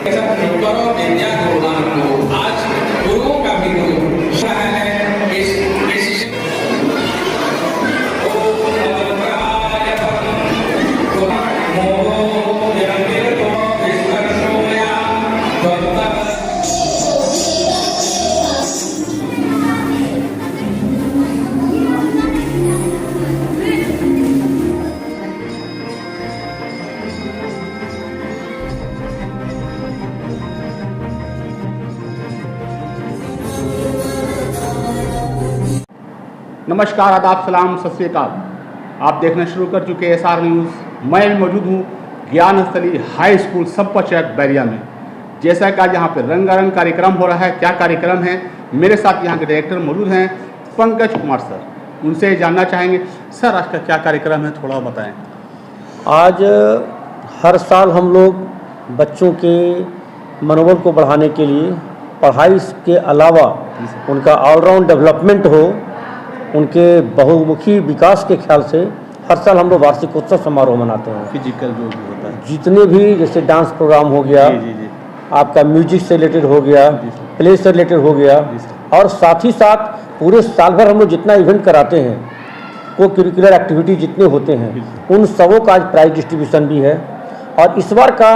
आज गुरुओं का भी गुरु है नमस्कार, आदाब, सलाम, सत श्री अकाल। आप देखना शुरू कर चुके SR न्यूज़। मैं मौजूद हूँ ज्ञान स्थली हाई स्कूल संपचक बैरिया में। जैसा कि आज यहाँ पर रंगारंग कार्यक्रम हो रहा है। क्या कार्यक्रम है, मेरे साथ यहाँ के डायरेक्टर मौजूद हैं पंकज कुमार सर। उनसे जानना चाहेंगे, सर आज का क्या कार्यक्रम है, थोड़ा बताएं। आज हर साल हम लोग बच्चों के मनोबल को बढ़ाने के लिए पढ़ाई के अलावा उनका ऑलराउंड डेवलपमेंट हो, उनके बहुमुखी विकास के ख्याल से हर साल हम लोग वार्षिकोत्सव समारोह मनाते हैं। फिजिकल जो भी होता है, जितने भी जैसे डांस प्रोग्राम हो गया, जी। आपका म्यूजिक से रिलेटेड हो गया, प्ले से रिलेटेड हो गया, और साथ ही साथ पूरे साल भर हम लोग जितना इवेंट कराते हैं, को करिकुलर एक्टिविटी जितने होते हैं, उन सबों का आज प्राइज डिस्ट्रीब्यूशन भी है। और इस बार का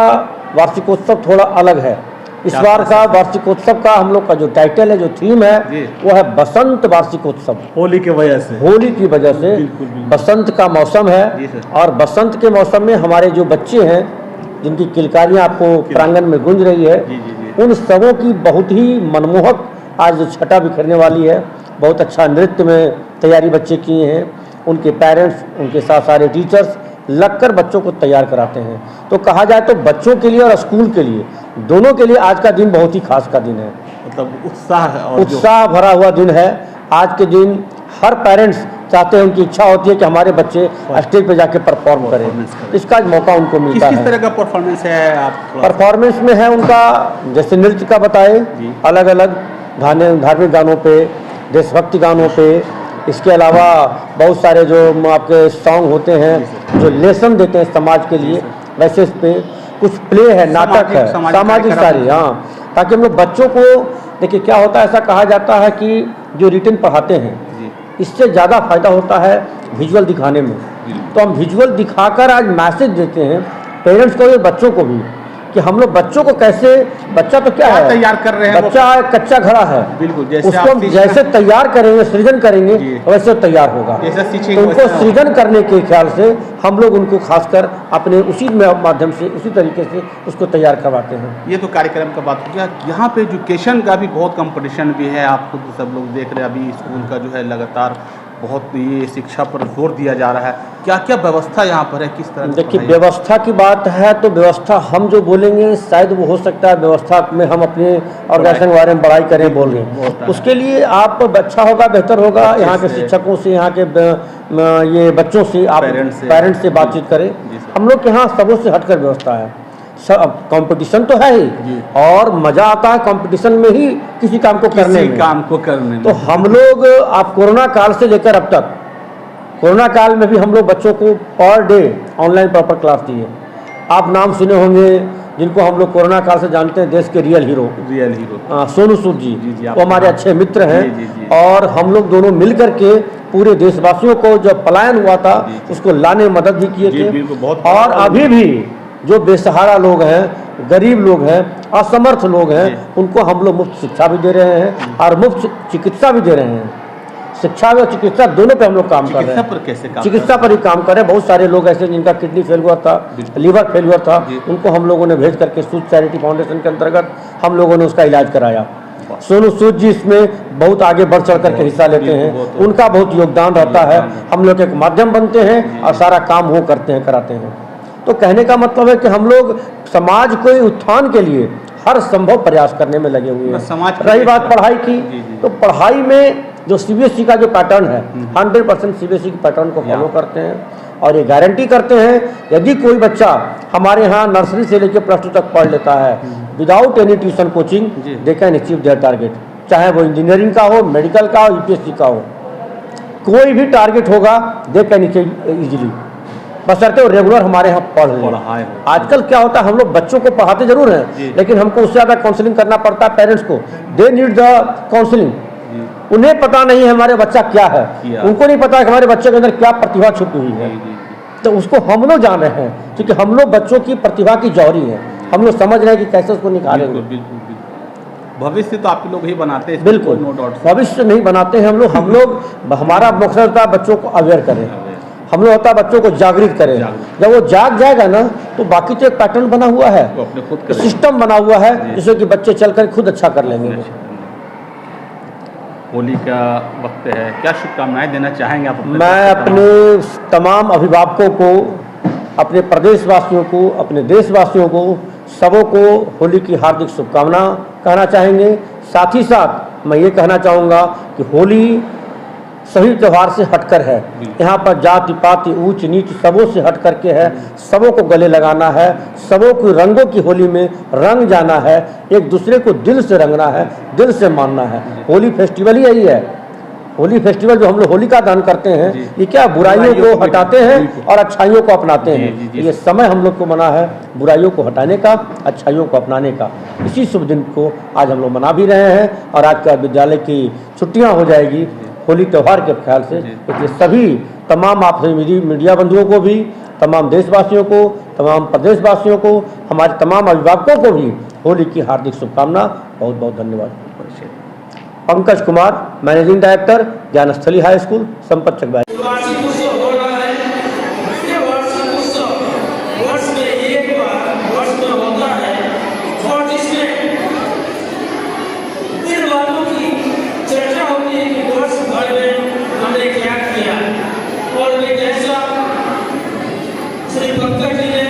वार्षिकोत्सव थोड़ा अलग है। इस बार का वार्षिकोत्सव का हम लोग का जो टाइटल है, जो थीम है, वो है बसंत वार्षिकोत्सव। होली की वजह से, बिल्कुल। बसंत का मौसम है, और बसंत के मौसम में हमारे जो बच्चे हैं, जिनकी किलकारियां आपको प्रांगण में गूंज रही है, उन सबों की बहुत ही मनमोहक आज छटा बिखरने वाली है। बहुत अच्छा नृत्य में तैयारी बच्चे किए हैं। उनके पेरेंट्स, उनके साथ सारे टीचर्स लगकर बच्चों को तैयार कराते हैं। तो कहा जाए तो बच्चों के लिए और स्कूल के लिए, दोनों के लिए आज का दिन बहुत ही खास का दिन है। मतलब उत्साह भरा हुआ दिन है। आज के दिन हर पेरेंट्स चाहते हैं, उनकी इच्छा होती है कि हमारे बच्चे स्टेज पे जाके परफॉर्म करें। इसका मौका उनको मिलता है। किस तरह का परफॉर्मेंस है? आप परफॉर्मेंस में है उनका, जैसे नृत्य का बताए, अलग अलग धार्मिक गानों पे, देशभक्ति गानों पे, इसके अलावा बहुत सारे जो आपके सॉन्ग होते हैं जो लेसन देते हैं समाज के लिए, वैसे इस पे कुछ प्ले है, नाटक है, सामाजिक सारी, हाँ, ताकि हम लोग बच्चों को, देखिए क्या होता है, ऐसा कहा जाता है कि जो रिटन पढ़ाते हैं इससे ज़्यादा फायदा होता है विजुअल दिखाने में। तो हम विजुअल दिखाकर आज मैसेज देते हैं पेरेंट्स को, बच्चों को भी, कि हम लोग बच्चों को कैसे, बच्चा तो क्या है, तैयार कर रहे हैं, बच्चा कच्चा घड़ा है, बिल्कुल, उसको जैसे तैयार करेंगे, सृजन करेंगे, वैसे तैयार होगा। तो उनको सृजन करने के ख्याल से हम लोग उनको खासकर अपने उसी माध्यम से, उसी तरीके से उसको तैयार करवाते हैं। ये तो कार्यक्रम का बात हो गया। यहाँ पे एजुकेशन का भी बहुत कंपटीशन भी है। आप खुद सब लोग देख रहे हैं, अभी स्कूल का जो है लगातार बहुत ये शिक्षा पर जोर दिया जा रहा है। क्या क्या व्यवस्था यहाँ पर है, किस तरह? देखिए, व्यवस्था की बात है तो व्यवस्था हम जो बोलेंगे शायद वो हो सकता है व्यवस्था में हम अपने ऑर्गेनाइजेशन के बारे में बड़ाई करें, बोल रहे हैं। उसके लिए आप अच्छा होगा, बेहतर होगा, यहाँ के शिक्षकों से, यहाँ के ये बच्चों से, आप पेरेंट्स से बातचीत करें। हम लोग के यहाँ सबों से हटकर व्यवस्था है। कंपटीशन तो है ही, और मजा आता है कंपटीशन में ही किसी काम को करने में। तो हम लोग, आप कोरोना काल से लेकर अब तक, कोरोना काल में भी हम लोग बच्चों को per day online proper class दिए। आप नाम सुने होंगे जिनको हम लोग कोरोना काल से जानते हैं, देश के रियल हीरो सोनू सूद जी, वो हमारे अच्छे मित्र हैं। और हम लोग दोनों मिल करके पूरे देशवासियों को जो पलायन हुआ था उसको लाने में मदद भी किए थे। और अभी भी जो बेसहारा लोग हैं, गरीब लोग हैं, असमर्थ लोग हैं, उनको हम लोग मुफ्त शिक्षा भी दे रहे हैं और मुफ्त चिकित्सा भी दे रहे हैं। शिक्षा और चिकित्सा दोनों पे हम लोग काम कर रहे हैं। चिकित्सा पर ही काम कर रहे हैं। बहुत सारे लोग ऐसे जिनका किडनी फेल हुआ था, लीवर फेल हुआ था, उनको हम लोगों ने भेज करके सूद चैरिटी फाउंडेशन के अंतर्गत हम लोगों ने उसका इलाज कराया। सोनू सूद जी इसमें बहुत आगे बढ़ चढ़ करके हिस्सा लेते हैं, उनका बहुत योगदान रहता है। हम लोग एक माध्यम बनते हैं और सारा काम वो करते हैं, कराते हैं। तो कहने का मतलब है कि हम लोग समाज के उत्थान के लिए हर संभव प्रयास करने में लगे हुए हैं। रही बात पढ़ाई की, तो पढ़ाई में जो सीबीएसई का जो पैटर्न है, 100% सीबीएसई के पैटर्न को फॉलो करते हैं। और ये गारंटी करते हैं, यदि कोई बच्चा हमारे यहाँ नर्सरी से लेकर +2 तक पढ़ लेता है without any tuition coaching, they can achieve their target. चाहे वो इंजीनियरिंग का हो, मेडिकल का हो, यूपीएससी का हो, कोई भी टारगेट होगा दे कैन अचीव इजीली। बशर्ते वो रेगुलर हमारे यहाँ पढ़ पढ़ाए लें। हो। आजकल क्या होता है, हम लोग बच्चों को पढ़ाते जरूर जी। हैं, लेकिन हमको उससे ज़्यादा काउंसलिंग करना पड़ता है पेरेंट्स को। They need the counselling. उन्हें पता नहीं है हमारे बच्चा क्या है, उनको नहीं पता है कि हमारे बच्चे के अंदर क्या प्रतिभा छुपी हुई है। तो उसको हम लोग जान रहे हैं, क्योंकि हम लोग बच्चों की प्रतिभा की जौहरी हैं। हम लोग समझ रहे हैं कि कैसे उसको निकालेंगे। बिल्कुल बिल्कुल बिल्कुल। भविष्य तो आप लोग ही बनाते हैं, बिल्कुल, नो डाउट। भविष्य नहीं बनाते हैं हम लोग हमारा मकसद होता है बच्चों को अवेयर करें, हम लोग होता है बच्चों को जागृत करें। जब वो जाग जाएगा ना, तो बाकी तो एक पैटर्न बना हुआ है, तो अपने खुद करें। सिस्टम बना हुआ है, जिससे कि बच्चे चलकर खुद अच्छा कर लेंगे। होली का वक्त है, क्या शुभकामनाएं देना चाहेंगे आप अपने? मैं अपने तमाम अभिभावकों को, अपने प्रदेशवासियों को, अपने देशवासियों को, सबों को होली की हार्दिक शुभकामना कहना चाहेंगे। साथ ही साथ मैं ये कहना चाहूँगा कि होली सभी त्यौहार से हटकर है। यहाँ पर जाति पाति ऊंच नीच सबों से हट करके है। सबों को गले लगाना है, सबों को रंगों की होली में रंग जाना है, एक दूसरे को दिल से रंगना है, दिल से मानना है। होली फेस्टिवल ही यही है। होली फेस्टिवल जो हम लोग होलिका दहन करते हैं, ये क्या बुराइयों को हटाते हैं और अच्छाइयों को अपनाते हैं। ये समय हम लोग को मना है बुराइयों को हटाने का, अच्छाइयों को अपनाने का। इसी शुभ दिन को आज हम लोग मना भी रहे हैं, और आज का विद्यालय की छुट्टियाँ हो जाएगी होली त्यौहार के ख्याल से। इसलिए सभी तमाम आप मीडिया बंधुओं को भी, तमाम देशवासियों को, तमाम प्रदेशवासियों को, हमारे तमाम अभिभावकों को भी होली की हार्दिक शुभकामना। बहुत बहुत धन्यवाद। Pankaj Kumar, managing director, Gyansthali high school, Sampat Chakbari. वार्षिक उत्सव हो रहा है। ये वार्षिक उत्सव वर्ष में एक बार वर्ष में होता है, और इसमें इन बातों की चर्चा होती है कि वर्ष भर में हमने क्या किया, और वे जैसा श्री पंकज जी ने